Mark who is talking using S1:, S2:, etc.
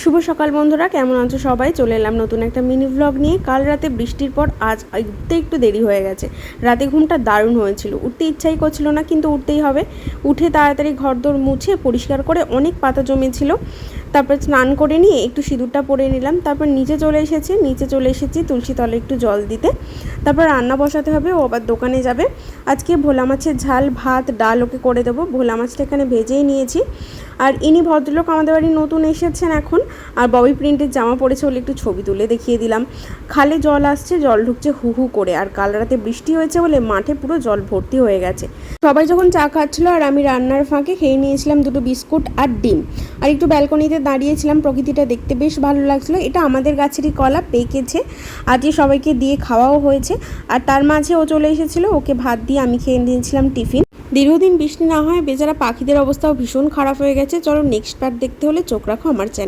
S1: শুভ সকাল বন্ধুরা, কেমন আছো সবাই? চলে এলাম নতুন একটা মিনি ব্লগ নিয়ে। কাল রাতে বৃষ্টির পর আজ উঠতে একটু দেরি হয়ে গেছে। রাতে ঘুমটা দারুণ হয়েছিল, উঠতে ইচ্ছাই করছিল না, কিন্তু উঠতেই হবে। উঠে তাড়াতাড়ি ঘরদোর মুছে পরিষ্কার করে, অনেক পাতা জমেছিল, তারপর স্নান করে নিয়ে একটু সিঁদুরটা পরে নিলাম। তারপর নিচে চলে এসেছি তুলসী তলে একটু জল দিতে। তারপর রান্না বসাতে হবে, ও আবার দোকানে যাবে। আজকে ভোলা মাছের ঝাল, ভাত, ডাল ওকে করে দেবো। ভোলা মাছটা এখানে ভেজেই নিয়েছি। আর ইনি ভদ্রলোক আমাদের বাড়ি নতুন এসেছেন এখন, আর ববি প্রিন্টের জামা পরেছে বলে একটু ছবি তুলে দেখিয়ে দিলাম। খালে জল আসছে, জল ঢুকছে হু হু করে, আর কাল রাতে বৃষ্টি হয়েছে বলে মাঠে পুরো জল ভর্তি হয়ে গেছে। সবাই যখন চা খাচ্ছিল আর আমি রান্নার ফাঁকে খেয়ে নিয়েছিলাম দুটো বিস্কুট আর ডিম, আর একটু ব্যালকনিতে দাঁড়িয়েছিলাম। প্রকৃতিটা দেখতে বেশ ভালো লাগছিলো। এটা আমাদের গাছেরই কলা, পেকেছে। আজকে সবাইকে দিয়ে খাওয়াও হয়েছে। আর তার মাঝে ও চলে এসেছিলো, ওকে ভাত দিয়ে আমি খেয়ে নিয়েছিলাম টিফিন। দীর্ঘদিন বৃষ্টি না হয় বেচারা পাখিদের অবস্থাও ভীষণ খারাপ হয়ে গেছে। চলো নেক্সট পার্ট দেখতে হলে চোখ রাখো আমার চ্যানেল।